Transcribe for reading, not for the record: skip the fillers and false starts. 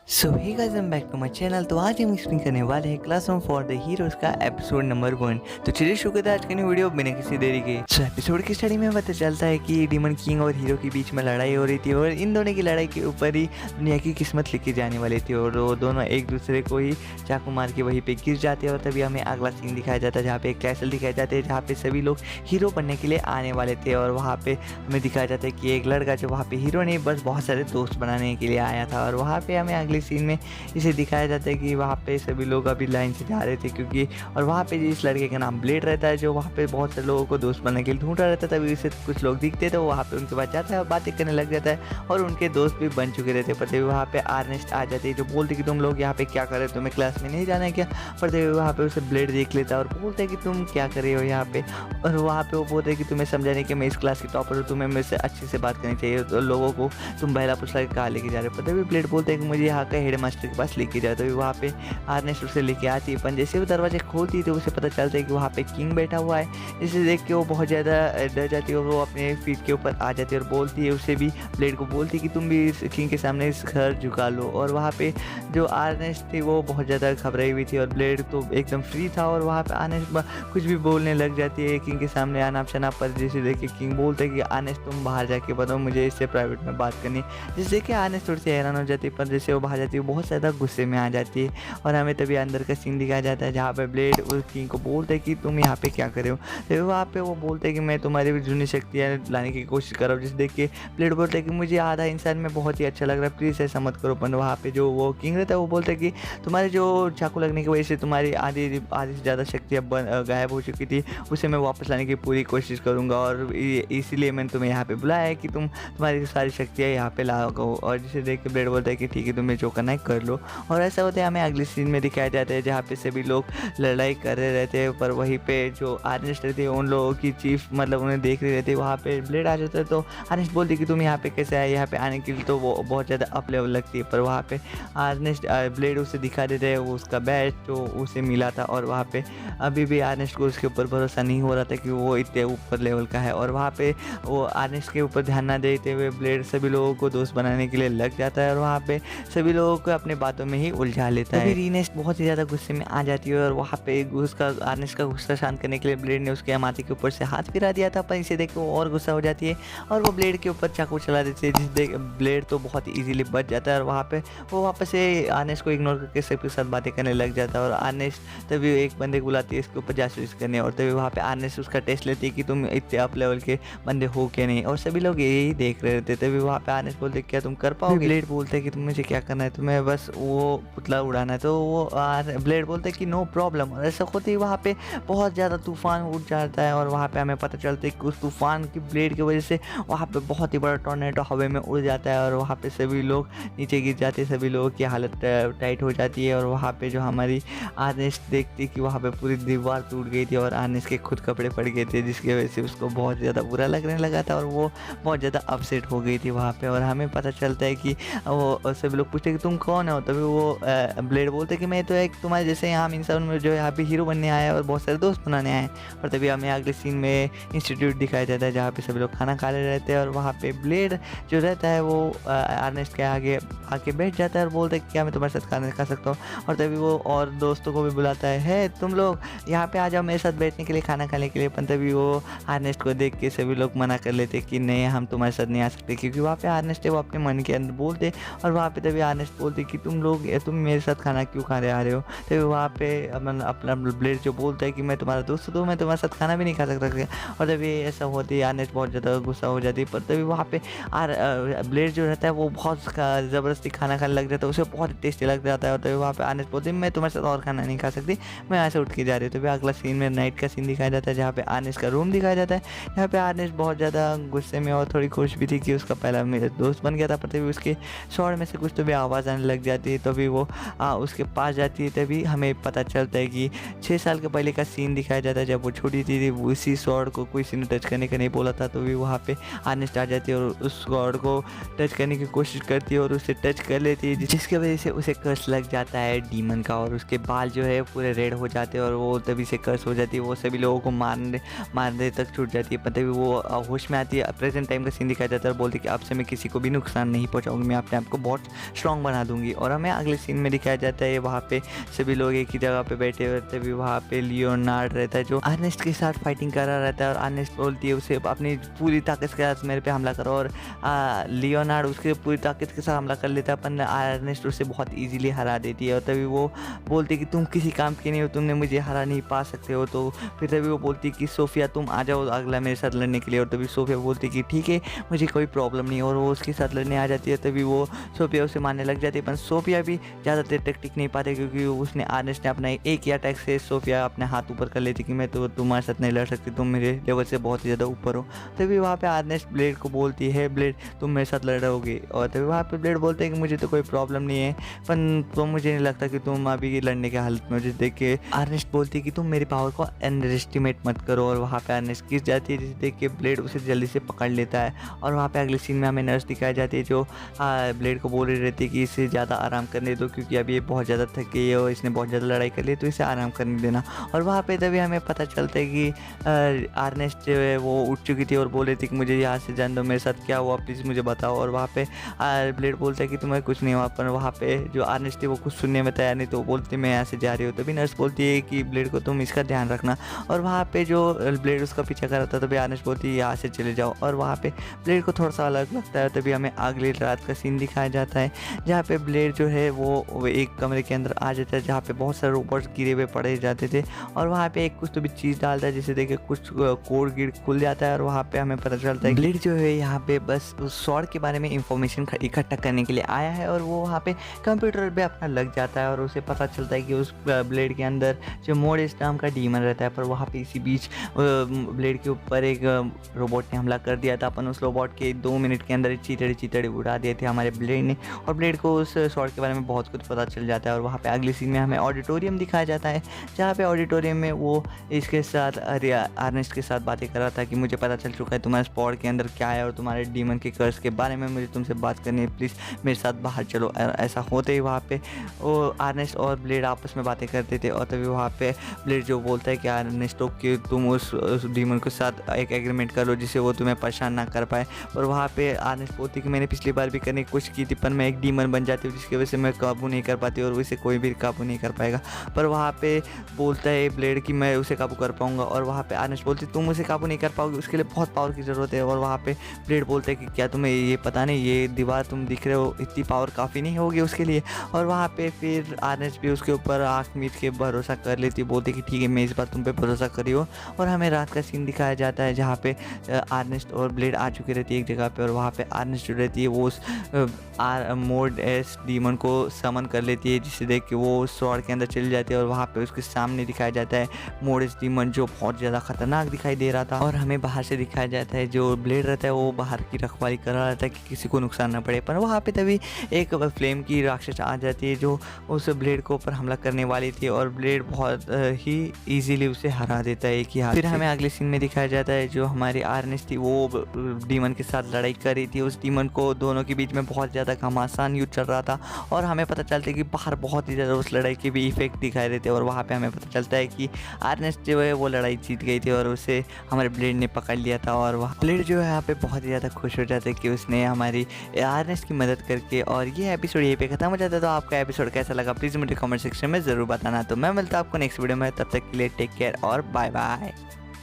So hey guys, welcome back to my channel. तो आज हम एक्सप्लेन करने वाले हैं क्लासरूम फॉर द हीरोज का एपिसोड नंबर 1। तो चलिए शुरू करते हैं आज की न्यू वीडियो बिना किसी देरी के। सो एपिसोड की स्टडी में पता चलता है कि डीमन किंग और हीरो के बीच में लड़ाई हो रही थी और इन दोनों की लड़ाई के ऊपर ही दुनिया की किस्मत लिखी जाने वाली थी और वो दोनों एक दूसरे को ही चाकू मार के वहीं पे गिर जाते हैं। और तभी हमें अगला सीन दिखाया जाता है जहाँ पे एक कैसल दिखाया जाता है जहाँ पे सभी लोग हीरो बनने के लिए आने वाले थे। और वहाँ पे हमें दिखाया जाता है कि एक लड़का जो वहाँ पे हीरो नहीं बस बहुत सारे दोस्त बनाने के लिए आया था। और वहाँ पे हमें अगले सीन में इसे दिखाया जाता है कि वहाँ पे सभी लोग अभी लाइन से जा रहे थे क्योंकि और वहाँ पे जिस लड़के का नाम ब्लेड रहता है जो वहाँ पे बहुत सारे लोगों को दोस्त बनने के लिए ढूंढ रहा रहता है। तभी उसे कुछ लोग दिखते थे, वो वहाँ पे उनके पास जाता है और बातें करने लग जाता है और उनके दोस्त भी बन चुके रहते। पर तभी वहाँ पे आर्नेस्ट आ जाती है जो बोलते कि तुम लोग यहाँ पे क्या कर रहे हो, तुम्हें क्लास में नहीं जाना है क्या। पर तभी वहाँ पे उसे ब्लेड देख लेता है और बोलते हैं कि तुम क्या कर रहे हो यहाँ पे। और वहाँ पे वो बोलते हैं कि तुम्हें समझाने कि मैं इस क्लास की टॉपर हूँ, तुम्हें मेरे से अच्छे से बात करनी चाहिए, तो लोगों को तुम बहला पुछला के कहाँ लेके जा रहे हो। पर तभी ब्लेड बोलते हैं कि मुझे यहाँ का हेड मास्टर के पास लेके जाओ। तो वहाँ पे आर्नेस्ट उसे लेके आती है। पर जैसे वो दरवाजे खोलती है तो उसे पता चलता है कि वहाँ पे किंग बैठा हुआ है। जिसे देख के वो बहुत ज़्यादा डर जाती है और वो अपने फीट के ऊपर आ जाती है और बोलती है, उसे भी ब्लेड को बोलती है कि तुम भी इस किंग के सामने इस घर झुका लो। और वहाँ पे जो आर्नेस्ट थी वो बहुत ज़्यादा घबराई हुई थी और ब्लेड तो एकदम फ्री था। और वहाँ पे आर्नेस्ट कुछ भी बोलने लग जाती है किंग के सामने अनाप शनाप। पर जिसे देख के किंग बोलते हैं कि आर्नेस्ट तुम बाहर जाके बताओ, मुझे इससे प्राइवेट में बात करनी। जिससे देख के आर्नेस्ट थोड़ी सी हैरान हो जाती है। पर जैसे वो बाहर जाती है वो बहुत ज़्यादा गुस्से में आ जाती है। और हमें तभी अंदर का सीन दिखाया जाता है जहाँ पे ब्लेड उस किंग को बोलते हैं कि तुम यहाँ पे क्या कर रहे हो। तो वहाँ पे वो बोलते हैं कि मैं तुम्हारी भी जूनी शक्तियाँ लाने की कोशिश कर रहा हूँ। जिसे देख के ब्लेड बोलते हैं कि मुझे आधा इंसान में बहुत ही अच्छा लग रहा है, प्लीज़ ऐसा मत करो। पर वहाँ पे जो वो किंग रहता है वो बोलता है कि तुम्हारे जो चाकू लगने की वजह से तुम्हारी आधी आधी से ज़्यादा शक्तियाँ गायब हो चुकी थी, उसे मैं वापस लाने की पूरी कोशिश करूँगा। और इसीलिए मैंने तुम्हें यहाँ पे बुलाया है कि तुम्हारी सारी शक्तियाँ यहाँ पे लाओ। और जिसे देख के ब्लेड बोलता है कि ठीक है, तुम्हें जो करना है कर लो। और ऐसा होता है हमें अगले सीन में दिखाया जाता है जहाँ पे सभी लोग लड़ाई कर रहे रहते हैं। पर वहीं पे जो आर्नेस्ट रहती है उन लोगों की चीफ मतलब उन्हें देख रही रहती है। वहाँ पे ब्लेड आ जाता है तो आर्नेस्ट बोलती है कि तुम यहाँ पे कैसे आए, यहाँ पे आने के लिए तो वो बहुत ज़्यादा अप लेवल लगती है। पर वहाँ पे आर्नेस्ट ब्लेड उसे दिखा देते हैं वो उसका बैच जो उसे मिला था। और वहाँ पे अभी भी आर्नेस्ट को उसके ऊपर भरोसा नहीं हो रहा था कि वो इतने ऊपर लेवल का है। और वहाँ पे वो आर्नेस्ट के ऊपर ध्यान ना देते हुए ब्लेड सभी लोगों को दोस्त बनाने के लिए लग जाता है और वहाँ पे सभी लोगों को अपने बातों में ही उलझा लेता है। रीनेस्ट बहुत ही ज़्यादा गुस्से में आ जाती है और वहाँ पे उसका आर्नेस्ट का गुस्सा शांत करने के लिए ब्लेड ने उसके माथे के ऊपर से हाथ फिरा दिया था। पर इसे देख के वो और गुस्सा हो जाती है और वो ब्लेड के ऊपर चाकू चला देती है, जिस देख ब्लेड तो बहुत इजीली बच जाता है। और वहाँ पे वो वापस से आर्नेस्ट को इग्नोर करके सबके साथ बातें करने लग जाता है। और आर्नेस्ट तभी एक बंदे को बुलाती है इसके ऊपर जासूसी करने। और तभी वहाँ पे आर्नेस्ट उसका टेस्ट लेती है कि तुम इतने अप लेवल के बंदे हो के नहीं। और सभी लोग यही देख रहे थे। तभी वहाँ पे आर्नेस्ट बोलते क्या तुम कर पाओगे। ब्लेड बोलते हैं कि तुम मुझे क्या करना है, तुम्हें बस वो पुतला उड़ाना है। तो वो ब्लेड बोलते हैं कि नो प्रॉब्लम। और ऐसा होते ही वहाँ पे बहुत ज़्यादा तूफान उठ जाता है और वहाँ पे हमें पता चलता है कि उस तूफान की ब्लेड की वजह से वहाँ पे बहुत ही बड़ा टॉर्नेडो हवा में उड़ जाता है। और वहाँ पे सभी लोग नीचे गिर जाते हैं, सभी लोगों की हालत टाइट हो जाती है। और वहाँ पे जो हमारी आर्नेस्ट देखती कि वहाँ पे पूरी दीवार टूट गई थी और आर्नेस्ट के खुद कपड़े पड़ गए थे, जिसकी वजह से उसको बहुत ज़्यादा बुरा लगने लगा था और वो बहुत ज़्यादा अपसेट हो गई थी वहाँ पे। और हमें पता चलता है कि वो सभी लोग पूछते कि तुम कौन हो। तभी वो ब्लेड बोलते कि मैं तो एक तुम्हारे जैसे आम इंसान में जो यहाँ पे हीरो बनने आया है और बहुत सारे दोस्त बनाने आए हैं। और तभी हमें अगले सीन में इंस्टीट्यूट दिखाया जाता है जहाँ पे सभी लोग खाना खा रहे रहते हैं। और वहाँ पे ब्लेड जो रहता है वो आर्नेस्ट के आगे आके बैठ जाता है और बोलता है कि क्या मैं तुम्हारे साथ खाना खा सकता हूँ। और तभी वो और दोस्तों को भी बुलाता है तुम लोग यहाँ पे आ जाओ मेरे साथ बैठने के लिए, खाना खाने के लिए। पर तभी वो आर्नेस्ट को देख के सभी लोग मना कर लेते कि नहीं, हम तुम्हारे साथ नहीं आ सकते, क्योंकि वहाँ पे आर्नेस्ट है वो अपने मन के अंदर बोलते। और वहाँ पे तभी आर्नेस्ट बोलते कि तुम मेरे साथ खाना क्यों खा रहे आ रहे हो। तभी वहाँ पे अपना ब्लेड जो बोलता है कि मैं तुम्हारा दोस्त हूँ, मैं तुम्हारे साथ खाना भी नहीं खा सकता। और तभी ऐसा होती है आर्नेस्ट बहुत ज़्यादा गुस्सा हो जाती है। पर तभी वहाँ पे ब्लेड जो रहता है वो बहुत ज़बरदस्ती खाना खाने लग जाता है, उसे बहुत टेस्टी लग जाता है। और तभी वहाँ पे आर्नेस्ट बोलती है मैं तुम्हारे साथ और खाना नहीं खा सकती, मैं यहाँ से उठ के जा रही हूँ। तभी अगला सीन में नाइट का सीन दिखाया जाता है जहाँ पे आर्नेस्ट का रूम दिखाया जाता है। यहाँ पे आर्नेस्ट बहुत ज़्यादा गुस्से में और थोड़ी खुश भी थी कि उसका पहला मेरा दोस्त बन गया था। पर तभी उसके शॉर्ट में से कुछ तो भी आवाज़ आने लग जाती है। तभी वो उसके पास जाती है। तभी हमें पता चलता है कि 6 साल के पहले का सीन दिखाया जाता है जब वो छोटी थी। उसी शॉर्ट को किसी ने टच करने का नहीं बोला था। तो भी वहाँ पे आर्नेस्ट आ जाती है और उस शॉर्ट को टच करने की कोशिश करती है और उसे टच कर लेती है, जिसकी वजह से उसे कर्स लग जाता है डीमन का। और उसके बाल जो है पूरे रेड हो जाते हैं और वो तभी से कर्स हो जाती है। वो सभी लोगों को मारने तक छूट जाती है। पर तभी वो होश में आती है। प्रेजेंट टाइम का सीन दिखाया जाता है और बोलती है कि अब से मैं किसी को भी नुकसान नहीं पहुँचाऊँगी, मैं अपने आप को बहुत स्ट्रॉन्ग स्ट्रॉन्ग बना दूंगी। और हमें अगले सीन में दिखाया जाता है वहाँ पे सभी लोग एक ही जगह पे बैठे हुए थे। भी वहाँ पे लियोनार्ड रहता है जो अर्नेस्ट के साथ फाइटिंग कर रहा रहता है, और अर्नेस्ट बोलती है उसे अपनी पूरी ताकत के साथ मेरे पे हमला करो, और लियोनार्ड उसके पूरी ताकत के साथ हमला कर लेता है, पर अर्नेस्ट उसे बहुत ईजिली हरा देती है। और तभी वो बोलती है कि तुम किसी काम की नहीं हो, तुमने मुझे हरा नहीं पा सकते हो। तो फिर तभी वो बोलती है कि सोफिया तुम आ जाओ अगला मेरे साथ लड़ने के लिए। और तभी सोफिया बोलती है कि ठीक है मुझे कोई प्रॉब्लम नहीं, और वो उसके साथ लड़ने आ जाती है। तभी वो सोफिया उसे मारने लग जाती है, पर सोफिया भी ज़्यादा देर तक टिक नहीं पाते, क्योंकि उसने अर्नेस्ट ने अपना एक ही अटैक से सोफिया अपने हाथ ऊपर कर लेती कि मैं तो तुम्हारे साथ नहीं लड़ सकती, तुम मेरे लेवल से बहुत ही ज़्यादा ऊपर हो। तभी वहाँ पे अर्नेस्ट ब्लेड को बोलती है ब्लेड तुम मेरे साथ लड़ रहोगे। और तभी वहाँ पे ब्लेड बोलते हैं कि मुझे तो कोई प्रॉब्लम नहीं है, पर तो मुझे नहीं लगता कि तुम अभी लड़ने के हालत में हो। जिसे देख के अर्नेस्ट बोलती है कि तुम मेरी पावर को अंडर एस्टिमेट मत करो। और वहाँ पे अर्नेस्ट गिर जाती है, जिसे देख के ब्लेड उसे जल्दी से पकड़ लेता है। और वहाँ पे अगले सीन में हमें नर्स दिखाई जाती है जो ब्लेड को बोल रही रहती है कि इसे ज़्यादा आराम करने दो, क्योंकि अभी ये बहुत ज़्यादा थक गई है और इसने बहुत ज़्यादा लड़ाई कर ली, तो इसे आराम करने देना। और वहाँ पे तभी हमें पता चलता है कि अर्नेस्ट जो है वो उठ चुकी थी और बोल रही थी कि मुझे यहाँ से जान दो, मेरे साथ क्या हुआ प्लीज़ मुझे बताओ। और वहाँ पे ब्लेड बोलता है कि तुम्हें कुछ नहीं हुआ, पर वहाँ पे जो अर्नेस्ट थी वो कुछ सुनने में तैयार नहीं, तो वो बोलती मैं यहाँ से जा रही हूँ। तभी नर्स बोलती है कि ब्लेड को तुम इसका ध्यान रखना। और वहाँ पे जो ब्लेड उसका पीछा कर रहा था, तभी अर्नेस्ट बोलती है यहाँ से चले जाओ। और वहाँ पे ब्लेड को थोड़ा सा अलग लगता है। तभी हमें अगली रात का सीन दिखाया जाता है, जहाँ पे ब्लेड जो है वो एक कमरे के अंदर आ जाता है, जहाँ पे बहुत सारे रोबोट्स गिरे हुए पड़े जाते थे। और वहाँ पे एक कुछ तो भी चीज़ डालता है, जिसे देख के कुछ कोड गिर खुल जाता है। और वहाँ पे हमें पता चलता है ब्लेड जो है यहाँ पे बस उस स्वॉर्ड के बारे में इंफॉर्मेशन इकट्ठा करने के लिए आया है। और वो वहाँ पे कंप्यूटर पे अपना लग जाता है, और उसे पता चलता है कि उस ब्लेड के अंदर जो मोडिस नाम का डीमन रहता है। पर वहाँ पे इसी बीच ब्लेड के ऊपर एक रोबोट ने हमला कर दिया था। अपन उस रोबोट के 2 मिनट के अंदर चीतड़े उड़ा दिए थे हमारे ब्लेड ने। और ब्लेड को उस स्वॉर्ड के बारे में बहुत कुछ पता चल जाता है। और वहाँ पे अगली सीन में हमें ऑडिटोरियम दिखाया जाता है, जहाँ पे ऑडिटोरियम में वो इसके साथ अर्नेस्ट के साथ बातें कर रहा था कि मुझे पता चल चुका है तुम्हारे स्वॉर्ड के अंदर क्या है, और तुम्हारे डीमन के कर्स के बारे में मुझे तुमसे बात करनी है, प्लीज़ मेरे साथ बाहर चलो। ऐसा होते ही वहाँ पे वो अर्नेस्ट और ब्लेड आपस में बातें करते थे। और तभी वहाँ पे ब्लेड जो बोलता है कि अर्नेस्ट कि तुम उस डीमन के साथ एक एग्रीमेंट कर लो जिससे वो तुम्हें परेशान ना कर पाए। और वहाँ पे अर्नेस्ट बोलती है कि मैंने पिछली बार भी करने की कोशिश की थी, पर मैं एक डीमन बन जाती हूँ जिसकी वजह से मैं काबू नहीं कर पाती, और उसे कोई भी काबू नहीं कर पाएगा। पर वहाँ पे बोलता है ब्लेड कि मैं उसे काबू कर पाऊँगा। और वहाँ पे अर्नेस्ट बोलती है तुम उसे काबू नहीं कर पाओगे, उसके लिए बहुत पावर की ज़रूरत है। और वहाँ पे ब्लेड बोलता है कि क्या तुम्हें ये पता नहीं ये दीवार तुम दिख रहे हो, इतनी पावर काफ़ी नहीं होगी उसके लिए। और वहाँ पे फिर अर्नेस्ट भी उसके ऊपर आँख मीच के भरोसा कर लेती, बोलती कि ठीक है मैं इस बार तुम पे भरोसा करी हो। और हमें रात का सीन दिखाया जाता है, जहाँ पे अर्नेस्ट और ब्लेड आ चुकी रहती है एक जगह पे। और वहाँ पे अर्नेस्ट जो रहती है वो उस मोडिस डीमन को समन कर लेती है, जिसे देख के वो उस स्वॉर्ड के अंदर चली जाती है। और वहाँ पे उसके सामने दिखाया जाता है मोडिस डीमन जो बहुत ज़्यादा खतरनाक दिखाई दे रहा था। और हमें बाहर से दिखाया जाता है जो ब्लेड रहता है वो बाहर की रखवाली कर रहा रहता है कि किसी को नुकसान ना पड़े। पर वहाँ पे तभी एक फ्लेम की राक्षस आ जाती है जो उस ब्लेड को ऊपर हमला करने वाली थी, और ब्लेड बहुत ही ईजीली उसे हरा देता है एक ही हाथ। फिर हमें अगले सीन में दिखाया जाता है जो हमारी अर्नेस्ट थी वो डीमन के साथ लड़ाई कर रही थी। उस डीमन को दोनों के बीच में बहुत ज़्यादा घमासान युद्ध चल रहा था। और हमें पता चलता है कि बाहर बहुत ही ज़्यादा उस लड़ाई के भी इफेक्ट दिखाई देते। और वहाँ पे हमें पता चलता है कि अर्नेस्ट जो है वो लड़ाई जीत गई थी, और उसे हमारे ब्लेड ने पकड़ लिया था। और वहाँ ब्लेड जो है यहाँ पे बहुत ही ज़्यादा खुश हो जाता है कि उसने हमारी अर्नेस्ट की मदद करके। और ये एपिसोड यहीं पे खत्म हो जाता है। तो आपका एपिसोड कैसा लगा प्लीज़ मुझे कमेंट सेक्शन में ज़रूर बताना। तो मैं मिलता हूँ आपको नेक्स्ट वीडियो में, तब तक के लिए टेक केयर और बाय बाय।